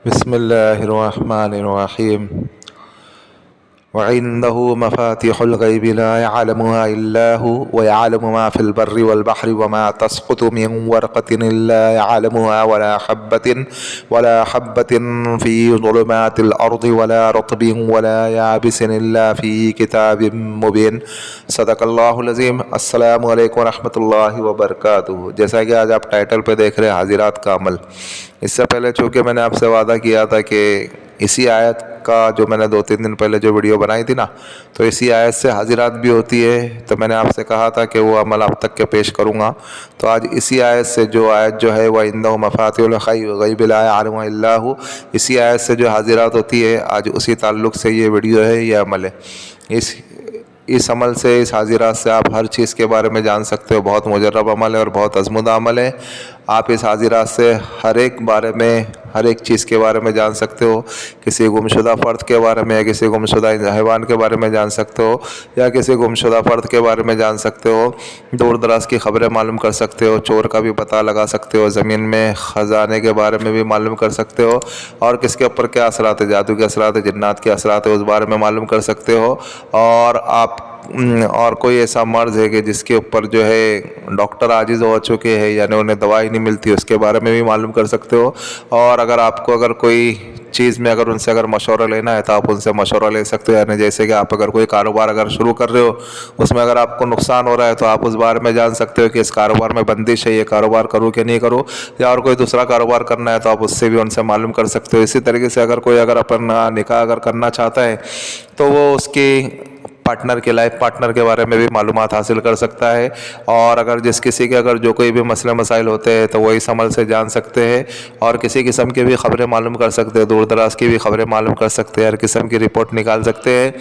बिस्मिल्लाहिर्रहमानिर्रहीम वइंदहु मफ़ातिहुल गैबि ला यअलमुहा इल्ला हु व यअलमु मा फ़िल बर्रि वल बहरि व मा तस्क़ुतु मिन वरक़तिन इल्ला यअलमुहा वला हब्बतिन फ़ी ज़ुलुमातिल अर्दि वला रत्बिन वला याबिसिन इल्ला फ़ी किताबिम मुबीन। सदक़ल्लाहुल अज़ीम। अस्सलामु अलैकुम व रहमतुल्लाहि व बरकातुहू। जैसा कि आज आप टाइटल पे देख रहे हैं हाजिरात का अमल, इससे पहले चूँकि मैंने आपसे वादा किया था कि इसी आयत का जो मैंने 2-3 दिन पहले जो वीडियो बनाई थी ना, तो इसी आयत से हाजिरात भी होती है, तो मैंने आपसे कहा था कि वो अमल आप तक के पेश करूँगा। तो आज इसी आयत से जो आयत जो है वह इंदहु मफ़ातिहुल गैबि ला यअलमुहा इल्ला हु, इसी आयत से जो हाजिरात होती है आज उसी ताल्लुक़ से ये वीडियो है, ये अमल है। इस अमल से, इस हाजिरात से आप हर चीज़ के बारे में जान सकते हो। बहुत मुजर्रब अमल है और बहुत अज़मुदा अमल है। आप इस हाजिरात से हर एक बारे में, हर एक चीज़ के बारे में जान सकते हो। किसी गुमशुदा फ़र्द के बारे में या किसी गुमशुदा हैवान के बारे में जान सकते हो, या किसी गुमशुदा फ़र्द के बारे में जान सकते हो। दूर दराज की ख़बरें मालूम कर सकते हो, चोर का भी पता लगा सकते हो, ज़मीन में ख़जाने के बारे में भी मालूम कर सकते हो, और किसके ऊपर क्या असरात है, जादू के असरात है, जिन्नात के असरात है, उस बारे में मालूम कर सकते हो। और कोई ऐसा मर्ज़ है कि जिसके ऊपर जो है डॉक्टर आजिज़ हो चुके हैं, यानी उन्हें दवाई नहीं मिलती, उसके बारे में भी मालूम कर सकते हो। और अगर कोई चीज़ में उनसे मशवरा लेना है तो आप उनसे मशवरा ले सकते हो। यानी जैसे कि आप अगर कोई कारोबार शुरू कर रहे हो, उसमें अगर आपको नुकसान हो रहा है तो आप उस बारे में जान सकते हो कि इस कारोबार में बंदिश है, ये कारोबार करूँ कि नहीं करूँ, या और कोई दूसरा कारोबार करना है तो आप उससे भी उनसे मालूम कर सकते हो। इसी तरीके से कोई अपना निकाह करना चाहता है तो वो उसकी लाइफ पार्टनर के बारे में भी मालूमात हासिल कर सकता है। और अगर किसी के जो कोई भी मसले मसाइल होते हैं तो वही अमल से जान सकते हैं, और किसी किस्म की भी ख़बरें मालूम कर सकते हैं, दूर दराज की भी ख़बरें मालूम कर सकते हैं, हर किस्म की रिपोर्ट निकाल सकते हैं।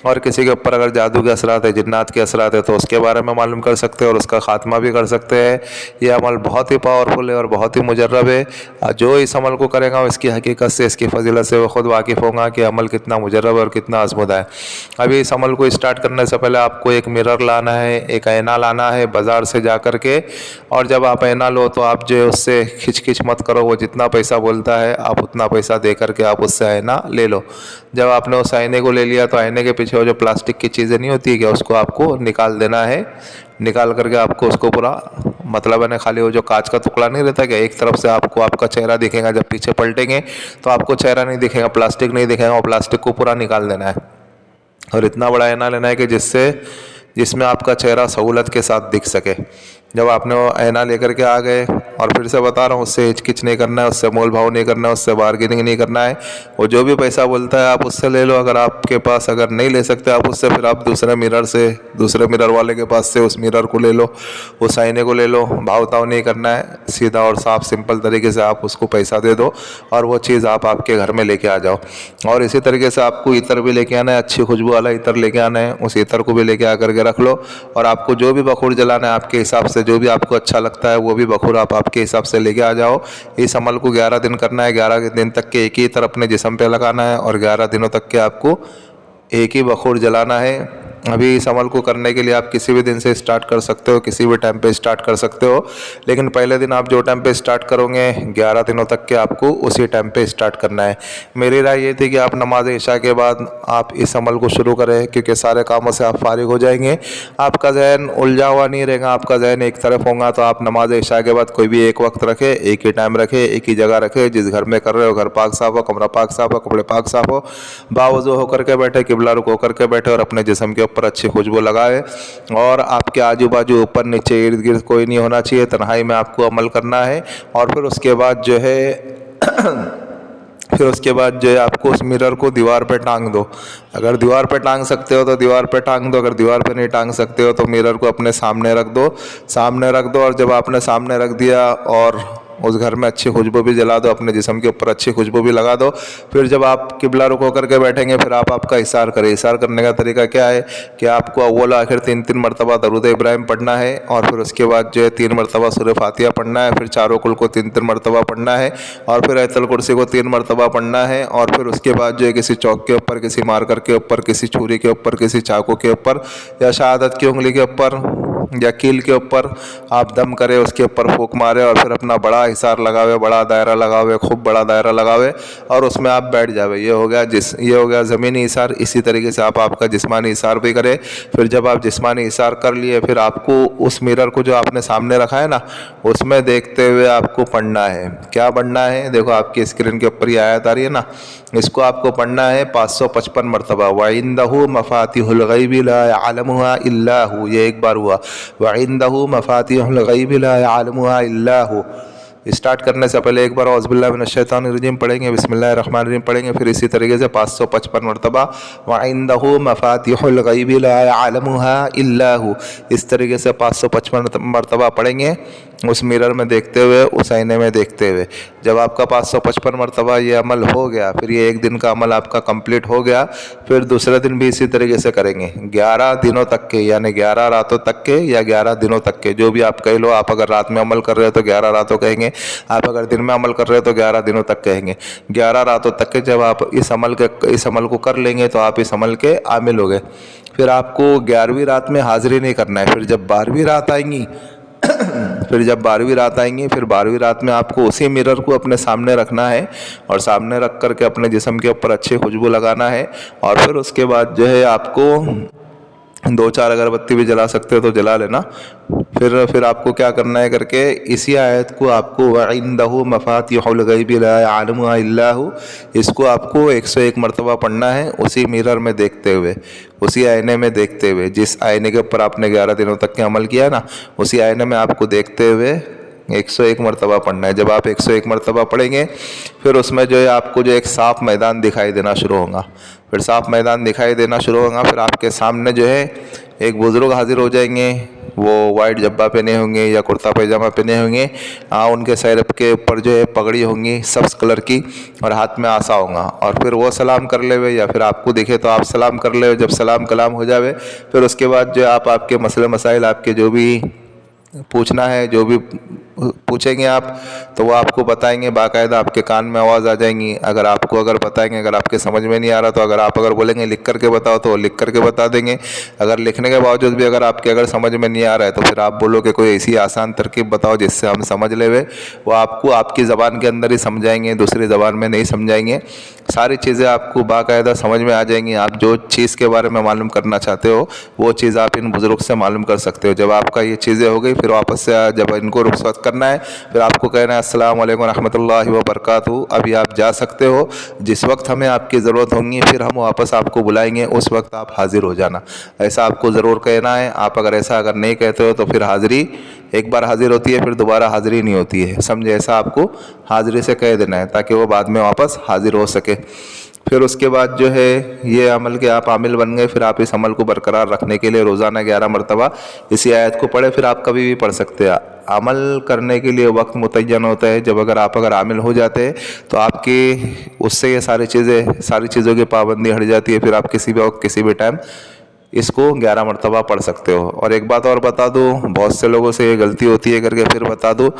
और किसी के ऊपर अगर जादू के असरात है, जिन्नात के असरात है, तो उसके बारे में मालूम कर सकते हैं और उसका ख़ात्मा भी कर सकते हैं। यह अमल बहुत ही पावरफुल है और बहुत ही मुजर्रब है। जो इस अमल को करेगा इसकी हकीकत से, इसकी फजीलत से वो ख़ुद वाकिफ़ होगा कि अमल कितना मुजर्रब और कितना आज़मुदा है। अभी इस अमल को स्टार्ट करने से पहले आपको एक मिरर लाना है, एक आईना लाना है बाज़ार से जा कर के। और जब आप आईना लो तो आप जो है उससे खिच मत करो, वो जितना पैसा बोलता है आप उतना पैसा दे करके आप उससे आईना ले लो। जब आपने उस आईने को ले लिया तो आईने के पीछे वो जो प्लास्टिक की चीज़ें नहीं होती क्या, उसको आपको निकाल देना है। निकाल करके आपको उसको पूरा है खाली वो जो कांच का टुकड़ा नहीं रहता क्या, एक तरफ से आपको आपका चेहरा दिखेगा, जब पीछे पलटेंगे तो आपको चेहरा नहीं दिखेगा, प्लास्टिक नहीं दिखेगा, वो प्लास्टिक को पूरा निकाल देना है। और इतना बड़ा आईना लेना है कि जिसमें आपका चेहरा सहूलत के साथ दिख सके। जब आपने वो आईना लेकर के आ गए, और फिर से बता रहा हूँ, उससे हिचकिच नहीं करना है, उससे मोल भाव नहीं करना है, उससे बार्गेनिंग नहीं करना है। वो जो भी पैसा बोलता है आप उससे ले लो। अगर आपके पास नहीं ले सकते आप उससे, फिर आप दूसरे मिरर वाले के पास से उस मिरर को ले लो, उस आईने को ले लो। भाव ताव नहीं करना है, सीधा और साफ सिंपल तरीके से आप उसको पैसा दे दो और वो चीज़ आप आपके घर में लेके आ जाओ। और इसी तरीके से आपको इत्र भी लेके आना है, अच्छी खुशबू वाला इत्र लेके आना है, उस इत्र को भी लेके आकर के रख लो। और आपको जो भी बखूर जलाना है आपके हिसाब से, जो भी आपको अच्छा लगता है वो भी बखूर आप आपके हिसाब से लेके आ जाओ। इस अमल को 11 दिन करना है। 11 दिन तक के एक ही इत्र अपने जिस्म पे लगाना है और 11 दिनों तक के आपको एक ही बखूर जलाना है। अभी इस अमल को करने के लिए आप किसी भी दिन से स्टार्ट कर सकते हो, किसी भी टाइम पे स्टार्ट कर सकते हो, लेकिन पहले दिन आप जो टाइम पे स्टार्ट करोगे 11 दिनों तक के आपको उसी टाइम पे स्टार्ट करना है। मेरी राय ये थी कि आप नमाज इशा के बाद आप इस अमल को शुरू करें, क्योंकि सारे कामों से आप फारिग हो जाएंगे, आपका जहन उलझा हुआ नहीं रहेगा, आपका जहन एक तरफ होगा। तो आप नमाज इशा के बाद कोई भी एक वक्त रखे, एक ही टाइम रखे, एक ही जगह रखे। जिस घर में कर रहे हो घर पाक साफ हो, कमरा पाक साफ हो, कपड़े पाक साफ हो, बावजू होकर के बैठे, किबला रुख होकर के बैठे और अपने जिस्म के ऊपर अच्छी खुशबू लगाए। और आपके आजू बाजू ऊपर नीचे इर्द गिर्द कोई नहीं होना चाहिए, तन्हाई में आपको अमल करना है। और फिर उसके बाद जो है आपको उस मिरर को दीवार पे टांग दो। अगर दीवार पे टांग सकते हो तो दीवार पे टांग दो, अगर दीवार पे नहीं टांग सकते हो तो मिरर को अपने सामने रख दो। और जब आपने सामने रख दिया और उस घर में अच्छी खुशबू भी जला दो, अपने जिस्म के ऊपर अच्छी खुशबू भी लगा दो। फिर जब आप किबला रुख होकर के बैठेंगे फिर आप आपका इशार करें। इशार करने का तरीका क्या है कि आपको अव्वल आखिर 3 मरतबा दरूद इब्राहिम पढ़ना है, और फिर उसके बाद 3 मरतबा सूरह फातिहा पढ़ना है, फिर चारों कुल को 3 मरतबा पढ़ना है, और फिर आयतुल कुर्सी को 3 मरतबा पढ़ना है। और फिर उसके बाद किसी चौक के ऊपर, किसी मार्कर के ऊपर, किसी छुरी के ऊपर, किसी चाकू के ऊपर या शहादत की उंगली के ऊपर या कील के ऊपर आप दम करें, उसके ऊपर फूंक मारे और फिर अपना बड़ा हिसार लगावे, बड़ा दायरा लगावे, खूब बड़ा दायरा लगावे और उसमें आप बैठ जावे। ये हो गया ज़मीनी हिसार। इसी तरीके से आप आपका जिस्मानी हिसार भी करें। फिर जब आप जिस्मानी हिसार कर लिए, फिर आपको उस मिरर को जो आपने सामने रखा है ना, उसमें देखते हुए आपको पढ़ना है। क्या पढ़ना है? देखो आपकी स्क्रीन के ऊपर ये आयत आ रही है ना, इसको आपको पढ़ना है 555 मरतबा। वइंदहु मफातिहुल गैबि ला यअलमुहा इल्ला हु, ये एक बार हुआ। वइंदहु मफातिहुल गैबि ला यअलमुहा इल्ला हु। स्टार्ट करने से पहले एक बार औज़ुबिल्लाहि मिनश्शैतानिर्रजीम पढ़ेंगे, बिस्मिल्लाहिर्रहमानिर्रहीम पढ़ेंगे, फिर इसी तरीके से 555 मरतबा वइंदहु मफातिहुल गैबि ला यअलमुहा इल्ला हु, इस तरीके से 555 मरतबा पढ़ेंगे उस मिरर में देखते हुए, उस आईने में देखते हुए। जब आपका 555 मरतबा ये अमल हो गया, फिर ये एक दिन का अमल आपका कंप्लीट हो गया, फिर दूसरे दिन भी इसी तरीके से करेंगे 11 दिनों तक के, यानी 11 रातों तक के या 11 दिनों तक के, जो भी आप कह लो। आप अगर रात में अमल कर रहे हो तो 11 रातों कहेंगे, आप अगर दिन में अमल कर रहे हो तो 11 दिनों तक कहेंगे। 11 रातों तक के जब आप इस अमल को कर लेंगे तो आप इस अमल के आमिल हो गए। फिर आपको 11वीं रात में हाजिरी नहीं करना है। फिर जब 12वीं रात आएंगी फिर 12वीं रात में आपको उसी मिरर को अपने सामने रखना है और सामने रख करके अपने जिस्म के ऊपर अच्छी खुशबू लगाना है। और फिर उसके बाद जो है आपको 2-4 अगरबत्ती भी जला सकते हो तो जला लेना। फिर आपको क्या करना है करके, इसी आयत को आपको वइंदहु मफातिहुल गैबि ला यअलमुहा इल्ला हु, इसको आपको 101 मरतबा पढ़ना है उसी मिरर में देखते हुए, उसी आईने में देखते हुए। जिस आईने के ऊपर आपने 11 दिनों तक के अमल किया ना, उसी आईने में आपको देखते हुए 101 मरतबा पढ़ना है। जब आप 101 मरतबा पढ़ेंगे, फिर उसमें जो है आपको जो एक साफ मैदान दिखाई देना शुरू होगा। फिर साफ मैदान दिखाई देना शुरू होगा, फिर आपके सामने जो है एक बुज़ुर्ग हाजिर हो जाएंगे। वो वाइट जब्बा पहने होंगे या कुर्ता पैजामा पहने होंगे। उनके सर के ऊपर जो है पगड़ी होंगी सब्ज़ कलर की और हाथ में आसा होगा। और फिर वो सलाम कर ले या फिर आपको दिखे तो आप सलाम कर ले। जब सलाम कलाम हो जावे, फिर उसके बाद जो आप आपके मसले मसाइल, आपके जो भी पूछना है, जो भी पूछेंगे आप, तो वो आपको बताएंगे। बाकायदा आपके कान में आवाज़ आ जाएंगी। अगर बताएंगे, अगर आपके समझ में नहीं आ रहा तो अगर बोलेंगे लिख करके बताओ तो लिख करके बता देंगे। अगर लिखने के बावजूद भी अगर समझ में नहीं आ रहा है तो फिर आप बोलो कि कोई ऐसी आसान तरकीब बताओ जिससे हम समझ ले। वो आपको आपकी ज़बान के अंदर ही समझाएंगे, दूसरी ज़बान में नहीं समझाएंगे। सारी चीज़ें आपको बाकायदा समझ में आ जाएंगी। आप जो चीज़ के बारे में मालूम करना चाहते हो वो चीज़ आप इन बुज़ुर्ग से मालूम कर सकते हो। जब आपका ये चीज़ें हो गई, फिर वापस से जब इनको रुखसत करना है, फिर आपको कहना है अस्सलाम वालेकुम रहमतुल्लाहि व बरकातहू। अभी आप जा सकते हो। जिस वक्त हमें आपकी ज़रूरत होगी फिर हम वापस आपको बुलाएंगे, उस वक्त आप हाजिर हो जाना। ऐसा आपको ज़रूर कहना है। आप अगर नहीं कहते हो तो फिर हाज़िरी एक बार हाजिर होती है, फिर दोबारा हाज़िरी नहीं होती है, समझे। ऐसा आपको हाज़िरी से कह देना है ताकि वो बाद में वापस हाजिर हो सके। फिर उसके बाद जो है ये अमल के आप आमिल बन गए। फिर आप इस अमल को बरकरार रखने के लिए रोज़ाना 11 मरतबा इसी आयत को पढ़े। फिर आप कभी भी पढ़ सकते हैं। अमल करने के लिए वक्त मुतय्यन होता है। जब अगर आमिल हो जाते हैं तो आपकी उससे ये सारी चीज़ों की पाबंदी हट जाती है। फिर आप किसी भी वक्त किसी भी टाइम इसको 11 मरतबा पढ़ सकते हो। और एक बात और बता दूँ, बहुत से लोगों से ये गलती होती है करके फिर बता दूँ,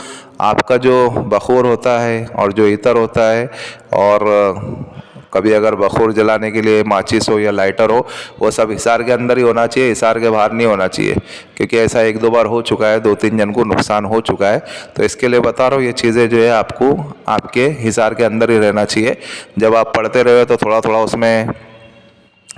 आपका जो बखूर होता है और जो इतर होता है, और कभी अगर बखूर जलाने के लिए माचिस हो या लाइटर हो, वो सब हिसार के अंदर ही होना चाहिए, हिसार के बाहर नहीं होना चाहिए। क्योंकि ऐसा 1-2 बार हो चुका है, 2-3 जन को नुकसान हो चुका है। तो इसके लिए बता रहा हूँ, ये चीज़ें जो है आपको आपके हिसार के अंदर ही रहना चाहिए। जब आप पढ़ते रहे तो थोड़ा थोड़ा उसमें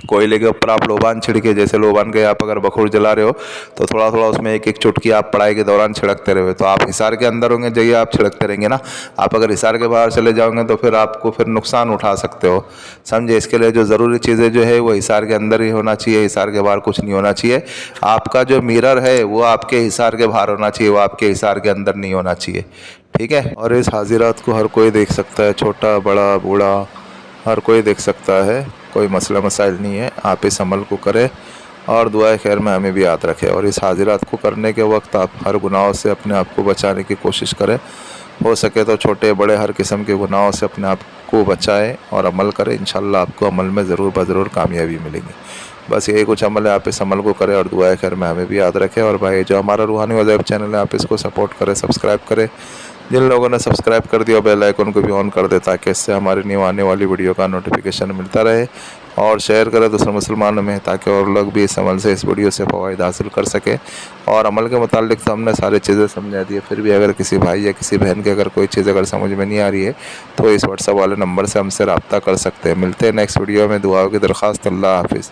कोयले के ऊपर आप लोबान छिड़के, जैसे लोबान के आप अगर बखूर जला रहे हो तो थोड़ा थोड़ा उसमें एक एक चुटकी आप पढ़ाई के दौरान छिड़कते रहे। तो आप हिसार के अंदर होंगे, जगह आप छिड़कते रहेंगे ना। आप अगर हिसार के बाहर चले जाओगे तो फिर आपको नुकसान उठा सकते हो, समझे। इसके लिए जो ज़रूरी चीज़ें जो है वो हिसार के अंदर ही होना चाहिए, हिसार के बाहर कुछ नहीं होना चाहिए। आपका जो मिरर है वो आपके हिसार के बाहर होना चाहिए, वो आपके हिसार के अंदर नहीं होना चाहिए, ठीक है। और इस हाजिरात को हर कोई देख सकता है, छोटा बड़ा बूढ़ा हर कोई देख सकता है, कोई मसला मसाइल नहीं है। आप इस अमल को करें और दुआए खैर में हमें भी याद रखें। और इस हाजिरात को करने के वक्त आप हर गुनाहों से अपने आप को बचाने की कोशिश करें। हो सके तो छोटे बड़े हर किस्म के गुनाहों से अपने आप को बचाएं और अमल करें। इंशाल्लाह आपको अमल में ज़रूर कामयाबी मिलेगी। बस यही कुछ अमल है, आप इस अमल को करें और दुआए खैर में हमें भी याद रखें। और भाई जो हमारा रूहानी वज़ाइफ चैनल है, आप इसको सपोर्ट करें, सब्सक्राइब करें। जिन लोगों ने सब्सक्राइब कर दिया बेल आइकन को भी ऑन कर दे ताकि इससे हमारी न्यू आने वाली वीडियो का नोटिफिकेशन मिलता रहे। और शेयर करें दूसरे मुसलमानों में, ताकि और लोग भी इस अमल से, इस वीडियो से फ़वाइद हासिल कर सकें। और अमल के मुतालिक तो हमने सारी चीज़ें समझा दी है, फिर भी अगर किसी भाई या किसी बहन के अगर कोई चीज़ अगर समझ में नहीं आ रही है तो इस व्हाट्सएप वाले नंबर से हमसे रब्ता कर सकते हैं। मिलते हैं नेक्स्ट वीडियो में। दुआओं की दरख्वास्त। अल्लाह हाफिज़।